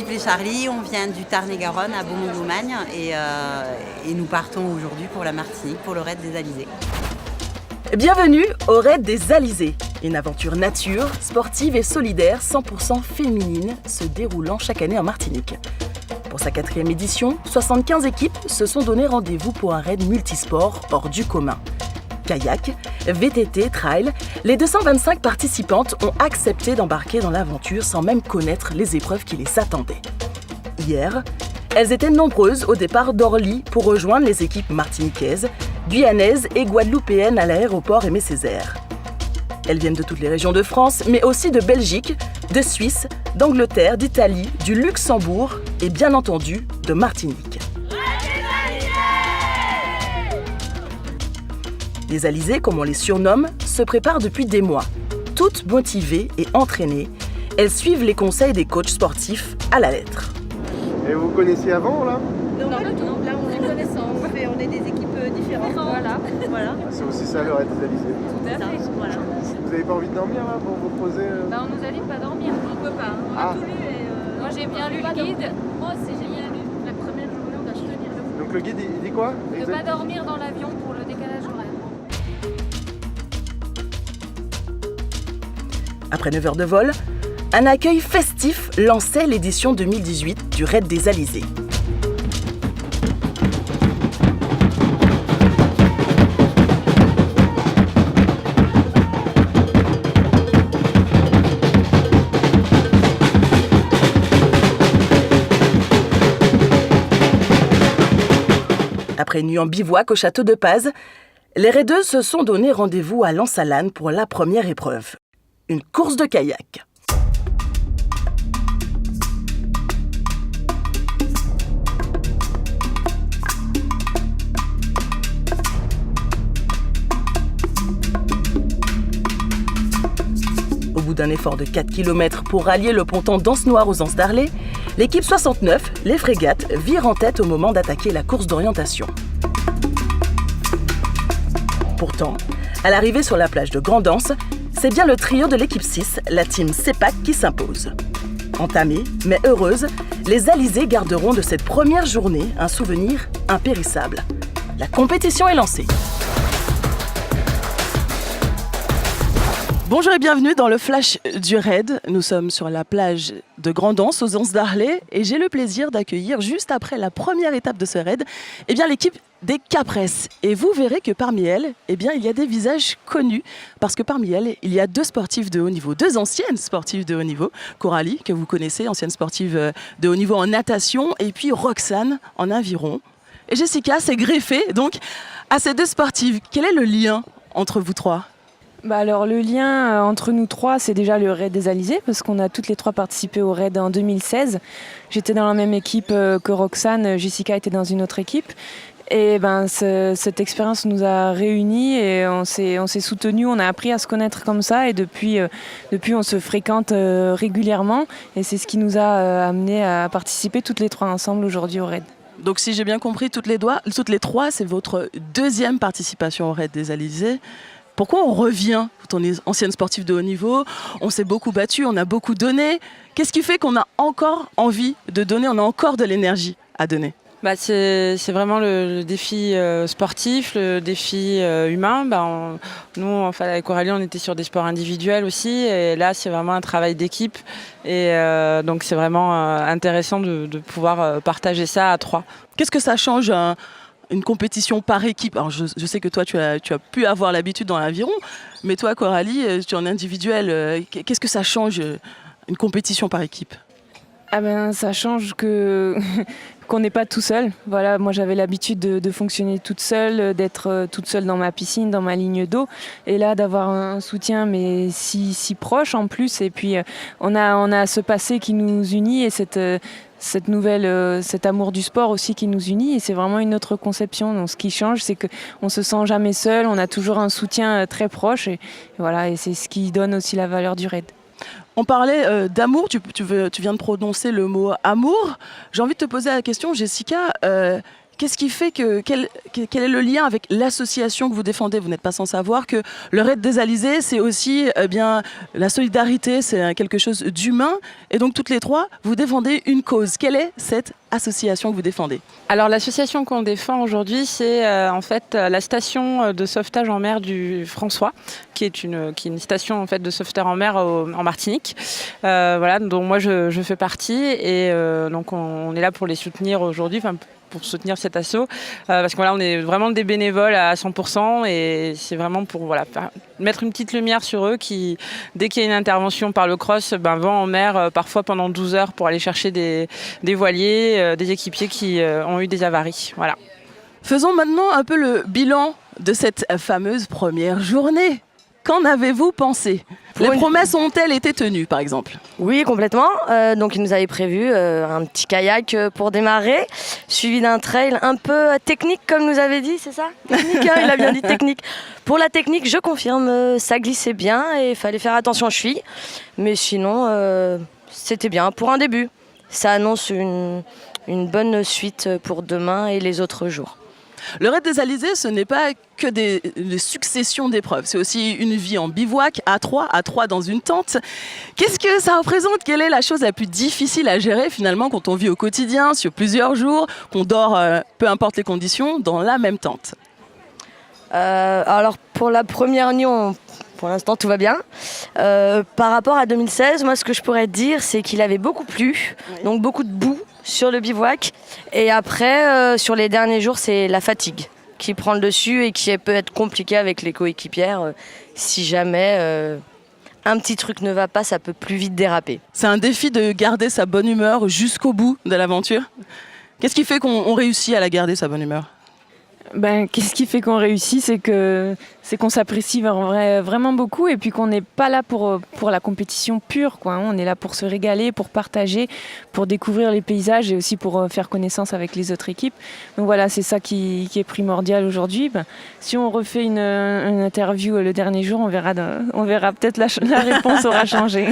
l'équipe Les Charlies, on vient du Tarn-et-Garonne à Beaumont-de-Lomagne et nous partons aujourd'hui pour la Martinique, pour le raid des Alizés. Bienvenue au raid des Alizés, une aventure nature, sportive et solidaire 100% féminine se déroulant chaque année en Martinique. Pour sa 4e édition, 75 équipes se sont donné rendez-vous pour un raid multisport hors du commun. Kayak, VTT, trail, les 225 participantes ont accepté d'embarquer dans l'aventure sans même connaître les épreuves qui les attendaient. Hier, elles étaient nombreuses au départ d'Orly pour rejoindre les équipes martiniquaises, guyanaises et guadeloupéennes à l'aéroport Aimé Césaire. Elles viennent de toutes les régions de France, mais aussi de Belgique, de Suisse, d'Angleterre, d'Italie, du Luxembourg et bien entendu de Martinique. Les Alizés, comme on les surnomme, se préparent depuis des mois. Toutes motivées et entraînées, elles suivent les conseils des coachs sportifs à la lettre. Et vous connaissiez avant là ? Non, pas du tout. Là, on est connaissants. On est des équipes différentes. Voilà. C'est aussi ça le raid des Alizés. Tout à fait. Voilà. Vous n'avez pas envie de dormir là pour vous reposer On nous a dit de pas dormir. On peut pas. On a tout lu et moi j'ai bien lu le guide. Moi aussi j'ai bien lu. La première journée on doit tenir le coup. Donc le guide il dit quoi ? De pas dormir dans l'avion pour le décalage horaire. Après 9 heures de vol, un accueil festif lançait l'édition 2018 du raid des Alizés. Après une nuit en bivouac au château de Paz, les raideuses se sont donné rendez-vous à Lansalane pour la première épreuve, une course de kayak. Au bout d'un effort de 4 km pour rallier le ponton d'Anse-Noire aux Anses d'Arlé, l'équipe 69, les frégates, vire en tête au moment d'attaquer la course d'orientation. Pourtant, à l'arrivée sur la plage de Grande-Anse, c'est bien le trio de l'équipe 6, la team CEPAC, qui s'impose. Entamées, mais heureuses, les Alizés garderont de cette première journée un souvenir impérissable. La compétition est lancée. Bonjour et bienvenue dans le flash du raid. Nous sommes sur la plage de Grande-Anse aux Anses d'Arlé et j'ai le plaisir d'accueillir juste après la première étape de ce raid, l'équipe des Capresses. Et vous verrez que parmi elles, il y a des visages connus parce que parmi elles, il y a 2 sportives de haut niveau, 2 anciennes sportives de haut niveau. Coralie, que vous connaissez, ancienne sportive de haut niveau en natation, et puis Roxane en aviron. Et Jessica s'est greffée donc à ces 2 sportives. Quel est le lien entre vous 3 ? Alors le lien entre nous 3, c'est déjà le raid des Alizés parce qu'on a toutes les 3 participé au raid en 2016. J'étais dans la même équipe que Roxane, Jessica était dans une autre équipe. Et cette expérience nous a réunis et on s'est soutenus, on a appris à se connaître comme ça et depuis on se fréquente régulièrement et c'est ce qui nous a amené à participer toutes les 3 ensemble aujourd'hui au raid. Donc si j'ai bien compris, toutes les 3, c'est votre 2e participation au raid des Alizés. Pourquoi on revient quand on est ancienne sportive de haut niveau ? On s'est beaucoup battu, on a beaucoup donné. Qu'est-ce qui fait qu'on a encore envie de donner, on a encore de l'énergie à donner ? C'est vraiment le défi sportif, le défi humain. Nous, avec Coralie, on était sur des sports individuels aussi. Et là, c'est vraiment un travail d'équipe. Et donc, c'est vraiment intéressant de pouvoir partager ça à 3. Qu'est-ce que ça change une compétition par équipe? Alors je sais que toi, tu as pu avoir l'habitude dans l'aviron, mais toi, Coralie, tu es en individuel. Qu'est-ce que ça change, une compétition par équipe? Ça change qu'on n'est pas tout seul. Voilà, moi j'avais l'habitude de fonctionner toute seule, d'être toute seule dans ma piscine, dans ma ligne d'eau. Et là, d'avoir un soutien, mais si proche en plus. Et puis, on a ce passé qui nous unit et cet amour du sport aussi qui nous unit. Et c'est vraiment une autre conception. Donc, ce qui change, c'est qu'on ne se sent jamais seul. On a toujours un soutien très proche. Et voilà, et c'est ce qui donne aussi la valeur du raid. On parlait d'amour, tu viens de prononcer le mot amour. J'ai envie de te poser la question, Jessica, Qu'est-ce qui fait quel est le lien avec l'association que vous défendez? Vous n'êtes pas sans savoir que le Raid des Alizés, c'est aussi bien la solidarité, c'est quelque chose d'humain. Et donc toutes les trois, vous défendez une cause. Quelle est cette association que vous défendez? Alors l'association qu'on défend aujourd'hui, c'est en fait la station de sauvetage en mer du François, qui est une station en fait de sauveteur en mer en Martinique. Voilà, dont moi je fais partie et donc on est là pour les soutenir aujourd'hui. Pour soutenir cet assaut, parce que voilà, on est vraiment des bénévoles à 100% et c'est vraiment pour voilà, mettre une petite lumière sur eux qui, dès qu'il y a une intervention par le cross, vont en mer parfois pendant 12 heures pour aller chercher des voiliers, des équipiers qui ont eu des avaries. Voilà. Faisons maintenant un peu le bilan de cette fameuse première journée. Qu'en avez-vous pensé? Les promesses ont-elles été tenues, par exemple? Oui, complètement. Donc, il nous avait prévu un petit kayak pour démarrer, suivi d'un trail un peu technique, comme nous avait dit, c'est ça? Technique, hein, il a bien dit technique. Pour la technique, je confirme, ça glissait bien et il fallait faire attention aux chevilles. Mais sinon, c'était bien pour un début. Ça annonce une bonne suite pour demain et les autres jours. Le Raid des Alizés, ce n'est pas que des successions d'épreuves. C'est aussi une vie en bivouac, à trois dans une tente. Qu'est-ce que ça représente? Quelle est la chose la plus difficile à gérer finalement quand on vit au quotidien, sur plusieurs jours, qu'on dort, peu importe les conditions, dans la même tente? Alors pour la première nuit, pour l'instant tout va bien. Par rapport à 2016, moi ce que je pourrais dire, c'est qu'il avait beaucoup plu, donc beaucoup de boue sur le bivouac. Et après, sur les derniers jours, c'est la fatigue qui prend le dessus et qui peut être compliquée avec les coéquipières. Si jamais un petit truc ne va pas, ça peut plus vite déraper. C'est un défi de garder sa bonne humeur jusqu'au bout de l'aventure. Qu'est-ce qui fait qu'on réussit à la garder, sa bonne humeur? Qu'est-ce qui fait qu'on réussit, c'est qu'on s'apprécie vraiment beaucoup et puis qu'on n'est pas là pour la compétition pure, quoi. On est là pour se régaler, pour partager, pour découvrir les paysages et aussi pour faire connaissance avec les autres équipes. Donc voilà, c'est ça qui est primordial aujourd'hui. Si on refait une interview le dernier jour, on verra peut-être la réponse aura changé.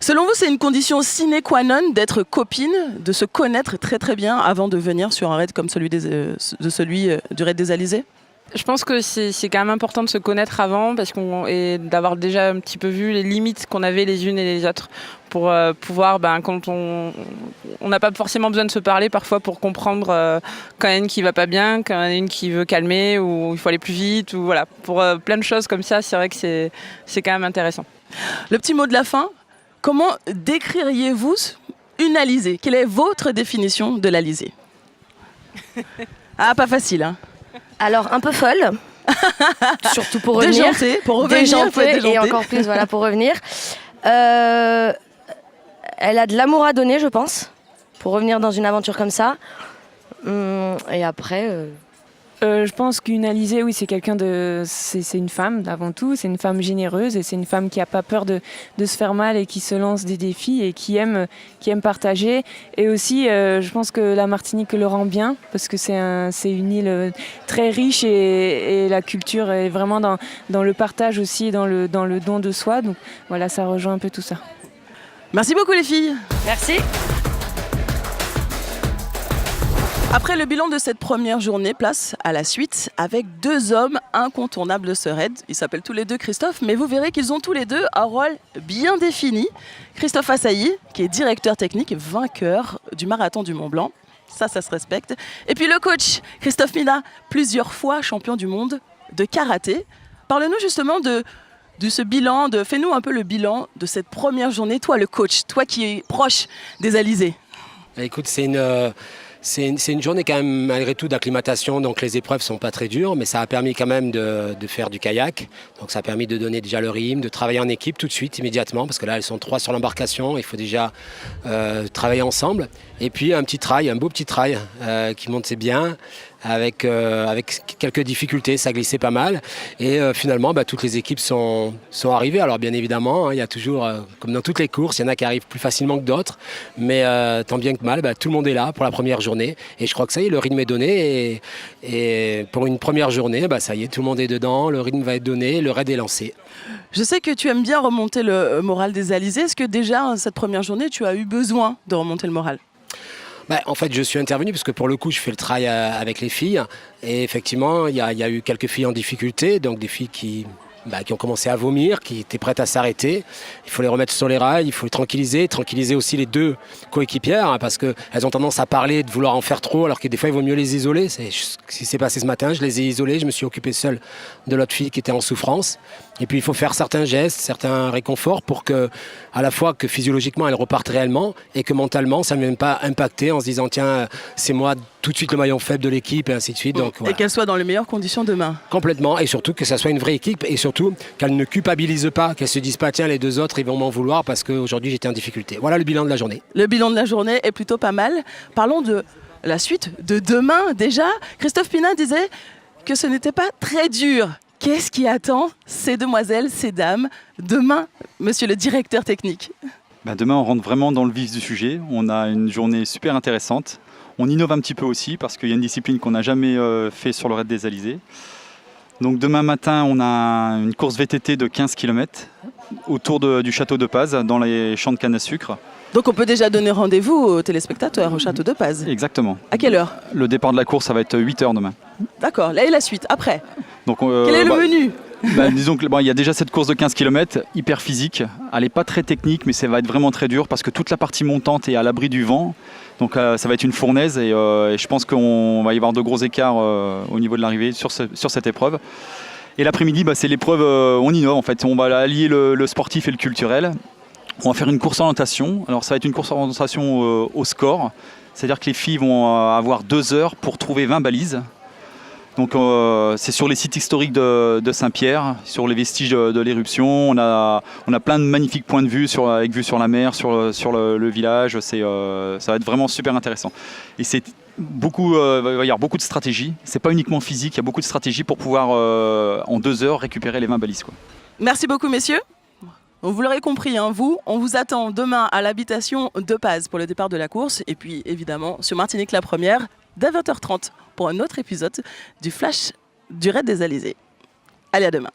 Selon vous, c'est une condition sine qua non d'être copine, de se connaître très très bien avant de venir sur un raid comme celui du Raid des Alizés? Je pense que c'est quand même important de se connaître avant et d'avoir déjà un petit peu vu les limites qu'on avait les unes et les autres pour pouvoir, quand on n'a pas forcément besoin de se parler parfois pour comprendre quand il y en a une qui va pas bien, quand il y en a une qui veut calmer ou il faut aller plus vite ou voilà, pour plein de choses comme ça, c'est vrai que c'est quand même intéressant. Le petit mot de la fin, comment décririez-vous une alizée? Quelle est votre définition de l'alizée? Ah, pas facile, hein. Alors, un peu folle, surtout pour revenir. Déjantée, et encore plus, voilà, pour revenir. Elle a de l'amour à donner, je pense, pour revenir dans une aventure comme ça. Et après... Je pense qu'une alizée, oui, c'est c'est une femme avant tout, c'est une femme généreuse et c'est une femme qui n'a pas peur de se faire mal et qui se lance des défis et qui aime partager. Et aussi, je pense que la Martinique le rend bien parce que c'est une île très riche et la culture est vraiment dans le partage aussi et dans le don de soi. Donc voilà, ça rejoint un peu tout ça. Merci beaucoup les filles. Merci. Après le bilan de cette première journée, place à la suite avec deux hommes incontournables de ce raid. Ils s'appellent tous les deux Christophe, mais vous verrez qu'ils ont tous les deux un rôle bien défini. Christophe Assailly, qui est directeur technique, vainqueur du marathon du Mont Blanc. Ça se respecte. Et puis le coach, Christophe Mina, plusieurs fois champion du monde de karaté. Parle-nous justement de ce bilan, fais-nous un peu le bilan de cette première journée. Toi le coach, toi qui es proche des alizés. Écoute, c'est une journée quand même malgré tout d'acclimatation, donc les épreuves sont pas très dures, mais ça a permis quand même de faire du kayak. Donc ça a permis de donner déjà le rythme, de travailler en équipe tout de suite, immédiatement, parce que là elles sont 3 sur l'embarcation, il faut déjà travailler ensemble. Et puis un beau petit trail qui montait bien, avec quelques difficultés, ça glissait pas mal. Et finalement, toutes les équipes sont arrivées. Alors bien évidemment, il y a toujours, comme dans toutes les courses, il y en a qui arrivent plus facilement que d'autres. Mais tant bien que mal, tout le monde est là pour la première journée. Et je crois que ça y est, le rythme est donné. Et pour une première journée, ça y est, tout le monde est dedans, le rythme va être donné, le raid est lancé. Je sais que tu aimes bien remonter le moral des alizés. Est-ce que déjà, cette première journée, tu as eu besoin de remonter le moral ? En fait, je suis intervenu parce que pour le coup, je fais le travail avec les filles. Et effectivement, il y a eu quelques filles en difficulté, donc des filles qui ont commencé à vomir, qui étaient prêtes à s'arrêter. Il faut les remettre sur les rails, il faut les tranquilliser aussi les deux coéquipières, hein, parce qu'elles ont tendance à parler, de vouloir en faire trop, alors que des fois, il vaut mieux les isoler. C'est ce qui s'est passé ce matin, je les ai isolées, je me suis occupé seul de l'autre fille qui était en souffrance. Et puis, il faut faire certains gestes, certains réconforts pour que, à la fois que physiologiquement, elles repartent réellement et que mentalement, ça ne vienne pas impacter en se disant, tiens, c'est moi tout de suite le maillon faible de l'équipe et ainsi de suite. Donc, voilà. Et qu'elles soient dans les meilleures conditions demain. Complètement, et surtout que ça soit une vraie équipe et surtout qu'elles ne culpabilisent pas, qu'elles se disent pas tiens les deux autres ils vont m'en vouloir parce qu'aujourd'hui j'étais en difficulté. Voilà le bilan de la journée. Le bilan de la journée est plutôt pas mal. Parlons de la suite de demain déjà. Christophe Pina disait que ce n'était pas très dur. Qu'est-ce qui attend ces demoiselles, ces dames demain, monsieur le directeur technique? Demain on rentre vraiment dans le vif du sujet. On a une journée super intéressante. On innove un petit peu aussi parce qu'il y a une discipline qu'on n'a jamais fait sur le raid des Alizés. Donc demain matin, on a une course VTT de 15 km autour du château de Paz, dans les champs de canne à sucre. Donc on peut déjà donner rendez-vous aux téléspectateurs au château de Paz. Exactement. À quelle heure? Le départ de la course, ça va être 8h demain. D'accord, là et la suite, après. Donc, quel est le menu? Disons qu'il y a déjà cette course de 15 km, hyper physique. Elle n'est pas très technique, mais ça va être vraiment très dur parce que toute la partie montante est à l'abri du vent. Donc ça va être une fournaise et je pense qu'on va y avoir de gros écarts au niveau de l'arrivée sur cette épreuve. Et l'après-midi, c'est l'épreuve, on innove en fait. On va allier le sportif et le culturel. On va faire une course orientation. Alors ça va être une course orientation au score. C'est-à-dire que les filles vont avoir 2 heures pour trouver 20 balises. Donc c'est sur les sites historiques de Saint-Pierre, sur les vestiges de l'éruption. On a plein de magnifiques points de vue avec vue sur la mer, sur le village. Ça va être vraiment super intéressant. Et c'est il va y avoir beaucoup de stratégies. C'est pas uniquement physique, il y a beaucoup de stratégies pour pouvoir en 2 heures récupérer les 20 balises, quoi. Merci beaucoup messieurs. Vous l'aurez compris, on vous attend demain à l'habitation de Paz pour le départ de la course. Et puis évidemment sur Martinique la première, dès 20h30 pour un autre épisode du Flash du Raid des Alizés. Allez, à demain.